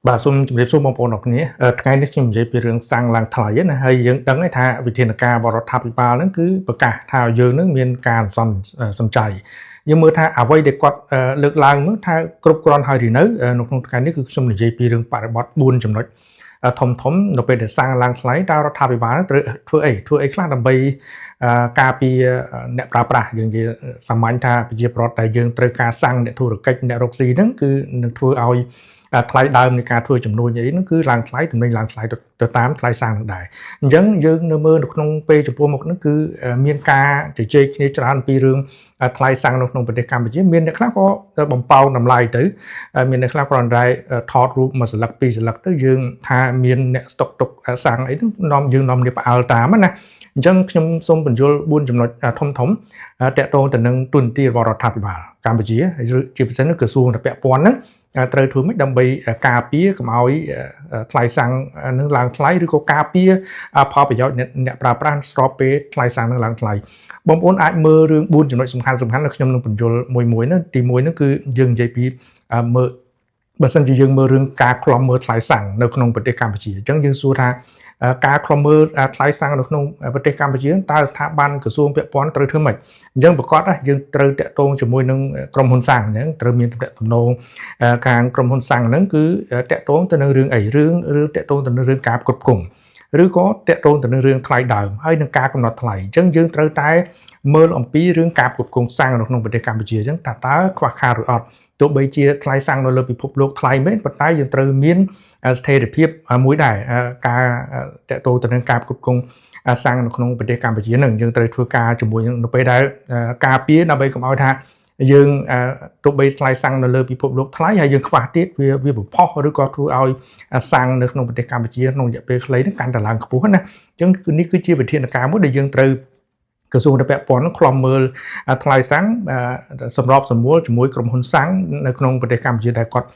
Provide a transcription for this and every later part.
បាទសូមជម្រាបសួរបងប្អូនអរគ្នាថ្ងៃនេះខ្ញុំនិយាយពីរឿងសាំងឡើងថ្លៃណាហើយយើងដឹងថាវិធានការបរដ្ឋាភិបាលហ្នឹងគឺប្រកាសថាយើងនឹងមានការសំចៃយើងមើលថាអ្វីដែលគាត់លើកឡើងនោះថាគ្រប់គ្រាន់ហើយឬនៅក្នុងថ្ងៃនេះគឺខ្ញុំនិយាយពីរឿងបរិបទ4ចំណុចធំនៅពេលដែលសាំងឡើងថ្លៃតើរដ្ឋាភិបាលត្រូវធ្វើអីខ្លះដើម្បីការពារអ្នកប្រើប្រាស់យើងនិយាយសាមញ្ញថាប្រជាពលរដ្ឋដែលយើងត្រូវការសាំងអ្នកធុរកិច្ចអ្នករកស៊ីហ្នឹងគឺនឹងធ្វើឲ្យថ្លៃដើមនៃការធ្វើចំនួនអីហ្នឹងគឺឡើងថ្លៃទំនិញឡើងថ្លៃទៅតាមថ្លៃសាំងនឹងដែរអញ្ចឹងយើងនៅមើលនៅក្នុងពេលចំពោះមុខហ្នឹងគឺមានការជជែកគ្នាច្រើនពីរឿងថ្លៃសាំងនៅក្នុងប្រទេសកម្ពុជាមានអ្នកខ្លះក៏បំផោងតម្លៃទៅមានអ្នកខ្លះគ្រាន់តែថតរូបមួយស្លឹកពីរស្លឹកទៅយើងថាមានអ្នកស្តុកទុកសាំងអីហ្នឹងនាំគ្នាផ្អើលតាមណាអញ្ចឹងខ្ញុំសូមបញ្យល់4ចំណុចធំតាក់ទងទៅនឹងទូនទីរបស់រដ្ឋាភិបាលកម្ពុជាជាពិសេសគឺក្រសួងដែលពាក់ព័ន្ធហ្នឹងត្រូវធ្វើម៉េចដើម្បីការពារកុំឲ្យថ្លៃសាំងនឹងឡើងថ្លៃឬក៏ការពារផលប្រយោជន៍អ្នកប្រើប្រាស់ស្របពេលថ្លៃសាំងនឹងឡើងថ្លៃបងប្អូនអាចមើលរឿង4ចំណុចសំខាន់ដែលខ្ញុំនឹងបញ្យល់មួយហ្នឹងទី1ហ្នឹងគឺយើងនិយាយពីមើលបើសិនជាយើងមើលរឿងការខ្លំមើលថ្លៃសាំងនៅក្នុងប្រទេសកម្ពុជាអញ្ចឹងយើងសួរថាការខ្លំមើលថ្លៃសាំងនៅក្នុងប្រទេសកម្ពុជាតើស្ថាប័នក្រសួងពាក់ព័ន្ធត្រូវធ្វើម៉េចអញ្ចឹងប្រកាសយើងត្រូវតាក់ទងជាមួយនឹងក្រុមហ៊ុនសាំងអញ្ចឹងត្រូវមានតំណែងខាងក្រុមហ៊ុនសាំងហ្នឹងគឺតាក់ទងទៅនឹងរឿងអីរឿងតាក់ទងទៅនឹងរឿងការគ្រប់គ្រងឬក៏តាក់ទងទៅនឹងរឿងថ្លៃដើមហើយនឹងការកំណត់ថ្លៃអញ្ចឹងយើងត្រូវតែមើលអំពីរឿងការគ្រប់គ្រងសាំងនៅក្នុងប្រទេសកម្ពុជាអញ្ចឹងតើខ្វះខាតឬអត់ទោះបីជាថ្លៃសាំងនៅលើពិភពលោកថ្លៃមែនប៉ុន្តែយើងត្រូវមានស្ថិរភាពមួយដែរការតាក់ទងទៅនឹងការគ្រប់គ្រងសាំងនៅក្នុងប្រទេសកម្ពុជានឹងយើងត្រូវធ្វើការជាមួយនឹងនៅពេលដែលការពារដើម្បីកុំឲ្យថាយើងទោះបីថ្លៃសាំងនៅលើពិភពលោកថ្លៃហើយយើងខ្វះទៀតវាបំផុសឬក៏ធ្វើឲ្យសាំងនៅក្នុងប្រទេសកម្ពុជាក្នុងរយៈពេលខ្លីនឹងកាន់តែឡើងខ្ពស់ណាអញ្ចឹងនេះគឺជាវិធានការមួយដែលយើងត្រូវក្រសួងដែលពាក់ព័ន្ធខ្លំមើលថ្លៃសាំងសម្របសម្រួលជាមួយក្រុមហ៊ុនសាំងនៅក្នុងប្រទេសកម្ពុជាដែលគាត់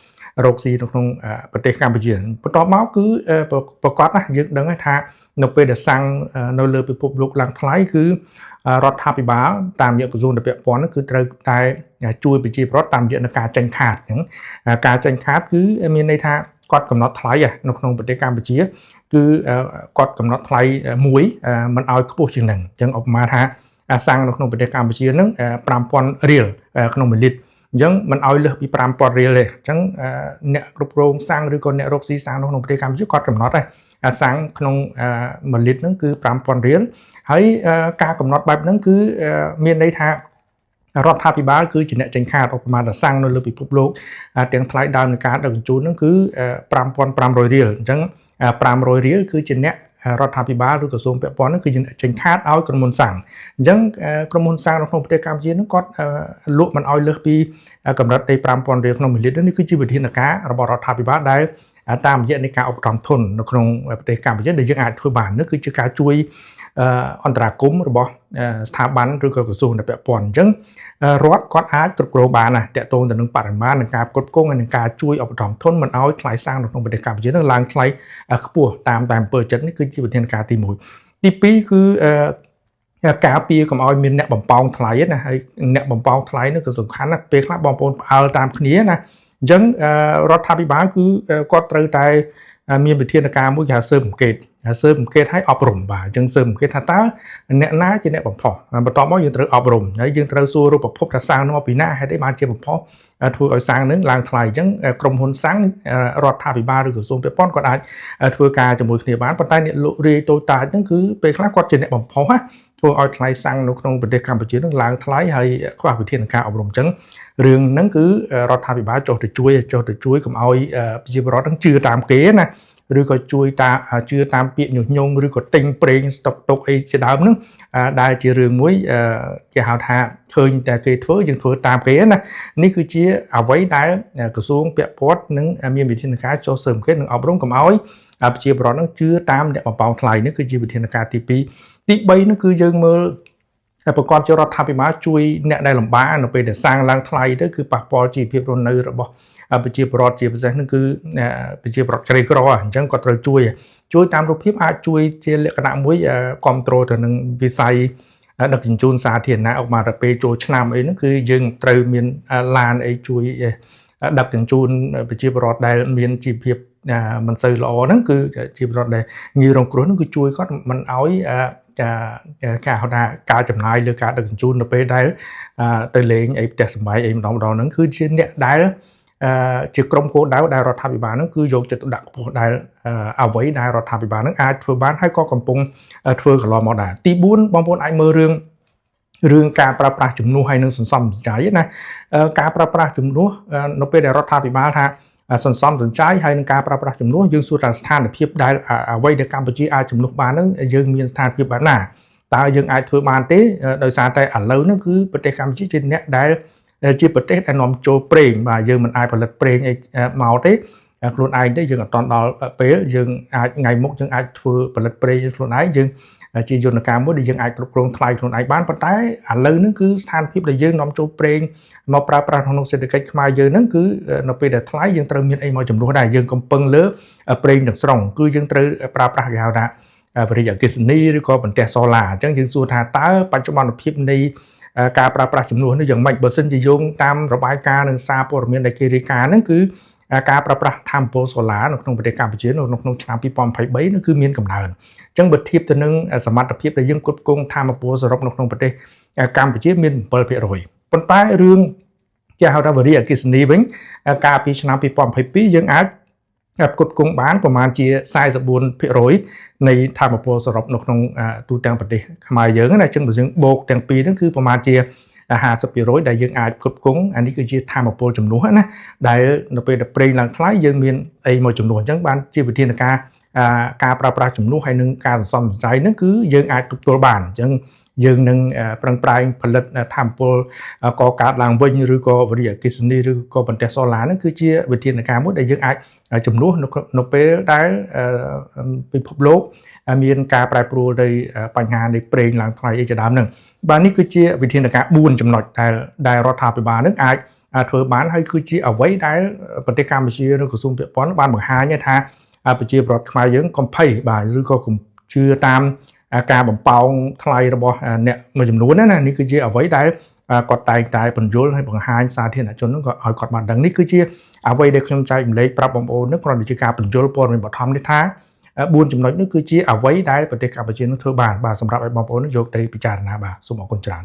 រកស៊ីនៅក្នុងប្រទេសកម្ពុជាបន្ទាប់មកគឺប្រកាសណាយើងដឹងថានៅពេលដែលសាំងនៅលើពិភពលោកឡើងថ្លៃគឺរដ្ឋាភិបាលតាមរយៈក្រសួងដែលពាក់ព័ន្ធគឺត្រូវតែជួយប្រជាពលរដ្ឋតាមរយៈការចេញខាតអញ្ចឹងការចេញខាតគឺមានន័យថាគាត់កំណត់ថ្លៃនៅក្នុងប្រទេសកម្ពុជាគឺគាត់កំណត់ថ្លៃមួយមិនឲ្យខ្ពស់ជាងនឹងអញ្ចឹងឧបមាថាសាំងនៅក្នុងប្រទេសកម្ពុជានឹង5000រៀលក្នុង1លីត្រអញ្ចឹងមិនឲ្យលើសពី5000រៀលទេអញ្ចឹងអ្នកគ្រប់គ្រងសាំងឬក៏អ្នករកស៊ីសាំងនៅក្នុងប្រទេសកម្ពុជាគាត់កំណត់សាំងក្នុង1លីត្រហ្នឹងគឺ5000រៀលហើយការកំណត់បែបហ្នឹងគឺមានន័យថារដ្ឋាភិបាលគឺជាអ្នកចេញខាតឧបមាថាសាំងនៅលើពិភពលោកទាំងថ្លៃដើមនៃការដឹកជញ្ជូនហ្នឹងគឺ5500រៀលអញ្ចឹង500រៀលគឺជាអ្នករដ្ឋាភិបាលឬក្រសួងពាក់ព័ន្ធហ្នឹងគឺចេញខាតឲ្យក្រុមហ៊ុនសាំងអញ្ចឹងក្រុមហ៊ុនសាំងនៅក្នុងប្រទេសកម្ពុជាហ្នឹងគាត់លក់មិនឲ្យលើសពីកម្រិតនៃ5000រៀលក្នុង1លីត្រនេះគឺជាវិធានការរបស់រដ្ឋាភិបាលដែលតាមរយៈនៃការឧបត្ថម្ភធននៅក្នុងប្រទេសកម្ពុជាដែលយើងអាចធ្វើបាននោះគឺជាការជួយអន្តរាគមន៍របស់ស្ថាប័នឬក៏ក្រសួងដែលពាក់ព័ន្ធអញ្ចឹងរដ្ឋគាត់អាចគ្រប់គ្រងបានណាតាក់ទងទៅនឹងបរិមាណនិងការគ្រប់គ្រងនិងការជួយឧបត្ថម្ភធនមិនឲ្យថ្លៃសាំងនៅក្នុងប្រទេសកម្ពុជានឹងឡើងថ្លៃខ្ពស់តាមអំពើចិត្តនេះគឺជាវិធានការទី1ទី2គឺការពារកុំឲ្យមានអ្នកបំផោងថ្លៃណាហើយអ្នកបំផោងថ្លៃនេះគឺសំខាន់ណាស់ពេលខ្លះបងប្អូនផ្អើលតាមគ្នាណាអញ្ចឹងរដ្ឋាភិបាលគឺគាត់ត្រូវតែមានវិធានការមួយគេហៅស៊ើបអង្កេតឲ្យអប់រំបាទអញ្ចឹងស៊ើបអង្កេតថាតើអ្នកណាជាអ្នកបំផុសបន្ទាប់មកយើងត្រូវអប់រំហើយយើងត្រូវសួររូបភពថាសាំងនោះមកពីណាហេតុអីបានជាបំផុសធ្វើឲ្យសាំងនឹងឡើងថ្លៃអញ្ចឹងក្រុមហ៊ុនសាំងរដ្ឋាភិបាលឬក្រសួងពាក់ព័ន្ធគាត់អាចធ្វើការជាមួយគ្នាបានប៉ុន្តែអ្នកលក់រាយតូចតាចហ្នឹងគឺពេលខ្លះគាត់ជាអ្នកបំផុសណាធ្វើឲ្យថ្លៃសាំងនៅក្នុងប្រទេសកម្ពុជានឹងឡើងថ្លៃហើយខ្វះវិធានការអប់រំអញ្ចឹងរឿងហ្នឹងគឺរដ្ឋាភិបាលចុះទៅជួយកុំឲ្យប្រជាពលរដ្ឋនឹងជឿតាមគេណាឬក៏ជួយជឿតាមពាក្យញុះញង់ឬក៏ទិញប្រេងស្តុកទុកអីជាដើមហ្នឹងដែលជារឿងមួយគេហៅថាឃើញតែគេធ្វើយើងធ្វើតាមគេណានេះគឺជាអ្វីដែលក្រសួងពាក់ព័ន្ធនឹងមានវិធានការចុះស៊ើបអង្កេតនិងអប់រំកុំឲ្យប្រជាពលរដ្ឋនឹងជឿតាមអ្នកបំផោងថ្លៃនេះគឺជាវិធានការទី2ទី3នោះគឺយើងមើលប្រកាសជារដ្ឋាភិបាលជួយអ្នកដែលលំបាកនៅពេលដែលសាំងឡើងថ្លៃទៅគឺប៉ះពាល់ជីវភាពរស់នៅរបស់ប្រជាពលរដ្ឋជាពិសេសនោះគឺប្រជាពលរដ្ឋក្រីក្រអញ្ចឹងគាត់ត្រូវជួយតាមរូបភាពអាចជួយជាលក្ខណៈមួយគ្រប់គ្រងទៅនឹងវិស័យដឹកជញ្ជូនសាធារណៈអុកមកដល់ពេលចូលឆ្នាំអីហ្នឹងគឺយើងត្រូវមានឡានអីជួយ ដឹកជញ្ជូនប្រជាពលរដ្ឋដែលមានជីវភាពមិនសូវល្អហ្នឹងគឺជាពលរដ្ឋដែលងាយរងគ្រោះហ្នឹងគឺជួយគាត់មិនឲ្យការហៅថាការចំណាយលើការដឹកជញ្ជូននៅពេលដែលទៅលេងអីផ្ទះសម្បែងអីម្ដងហ្នឹងគឺជាអ្នកដែលជាក្រុមគោលដៅដែលរដ្ឋាភិបាលហ្នឹងគឺយកចិត្តទុកដាក់ខ្ពស់ដែលអ្វីដែលរដ្ឋាភិបាលហ្នឹងអាចធ្វើបានហើយក៏កំពុងធ្វើកន្លងមកដែរទី4បងប្អូនអាចមើលរឿងការប្រើប្រាស់ជំនួសហើយនឹងសន្សំសំចៃណាការប្រើប្រាស់ជំនួសនៅពេលដែលរដ្ឋាភិបាលថាសន្សំសំចៃហើយនឹងការប្រើប្រាស់ជំនួសយើងសួរថាស្ថានភាពដែលអ្វីដែលកម្ពុជាអាចជំនួសបានហ្នឹងយើងមានស្ថានភាពបែបណាតើយើងអាចធ្វើបានទេដោយសារតែឥឡូវហ្នឹងគឺប្រទេសកម្ពុជាជាអ្នកដែលជាប្រទេសដែលនាំចូលប្រេងបាទយើងមិនអាចផលិតប្រេងអីមកទេខ្លួនឯងទេយើងអត់ដល់ពេលយើងអាចថ្ងៃមុខយើងអាចធ្វើផលិតប្រេងខ្លួនឯងយើងជាយន្តការមួយដែលយើងអាចគ្រប់គ្រងថ្លៃខ្លួនឯងបានប៉ុន្តែឥឡូវហ្នឹងគឺស្ថានភាពដែលយើងនាំចូលប្រេងមកប្រើប្រាស់ក្នុងសេដ្ឋកិច្ចខ្មែរយើងហ្នឹងគឺនៅពេលដែលថ្លៃយើងត្រូវមានអីមកជំនួសដែរយើងកំពឹងលើប្រេងទាំងស្រុងគឺយើងត្រូវប្រើប្រាស់គេហៅថាវិរិយអគ្គិសនីឬក៏បន្ទះសូឡាអញ្ចឹងយើងសួរថាតើបច្ចុប្បន្នភាពនៃការប្រើប្រាស់ជំនួសនេះយ៉ាងម៉េចបើសិនជាយោងតាមរបាយការណ៍និងសារព័ត៌មានដែលគេរាយការណ៍ហ្នឹងគឺការប្រើប្រាស់ថាមពលសូឡានៅក្នុងប្រទេសកម្ពុជានៅក្នុងឆ្នាំ2023នោះគឺមានកំណើនអញ្ចឹងបើធៀបទៅនឹងសមត្ថភាពដែលយើងគ្រប់គ្រងថាមពលសរុបនៅក្នុងប្រទេសកម្ពុជាមាន7%ប៉ុន្តែរឿងគេហៅថាវិរិយអគ្គិសនីវិញកាលពីឆ្នាំ2022យើងអាចផ្គត់ផ្គង់បានប្រមាណជា44%នៃថាមពលសរុបនៅក្នុងទូទាំងប្រទេសខ្មែរយើងណាអញ្ចឹងបើយើងបូកទាំងពីរហ្នឹងគឺប្រមាណជា50%ដែលយើងអាចផ្គត់ផ្គង់អានេះគឺជាថាមពលជំនួសណាដែលនៅពេលដែលប្រេងឡើងថ្លៃយើងមានអីមកជំនួសអញ្ចឹងបានជាវិធានការប្រើប្រាស់ជំនួសហើយនឹងការសន្សំសំចៃហ្នឹងគឺយើងអាចទប់ទល់បានអញ្ចឹងយើងនឹងប្រឹងប្រែងផលិតថាមពលកកើតឡើងវិញឬក៏វិរិយអគ្គិសនីឬក៏បន្ទះសូឡាហ្នឹងគឺជាវិធានការមួយដែលយើងអាចជំនួសនៅពេលដែលពិភពលោកមានការប្រែប្រួលនៃបញ្ហានៃប្រេងឡើងថ្លៃអីជាដើមហ្នឹងបាទនេះគឺជាវិធានការ4ចំណុចដែលរដ្ឋាភិបាលនឹងអាចធ្វើបានហើយគឺជាអ្វីដែលប្រទេសកម្ពុជាឬក្រសួងពាក់ព័ន្ធបានបង្ហាញថាប្រជាពលរដ្ឋខ្មែរយើងកុំភ័យបាទឬក៏កុំជឿតាមការបំផោងថ្លៃរបស់អ្នកមួយចំនួនណានេះគឺជាអ្វីដែលគាត់តែងតែបញ្យល់ហើយបង្ហាញសាធារណជនហ្នឹងក៏ឲ្យគាត់បានដឹងនេះគឺជាអ្វីដែលខ្ញុំចែកម្លែកប្រាប់បងប្អូនហ្នឹងគ្រាន់តែជាការបញ្យល់ព័ត៌មានបឋមនេះថា4ចំណុចនេះគឺជាអ្វីដែលប្រទេសកម្ពុជានឹងធ្វើបានបាទសម្រាប់ឲ្យបងប្អូនយកទៅពិចារណាបាទសូមអរគុណច្រើន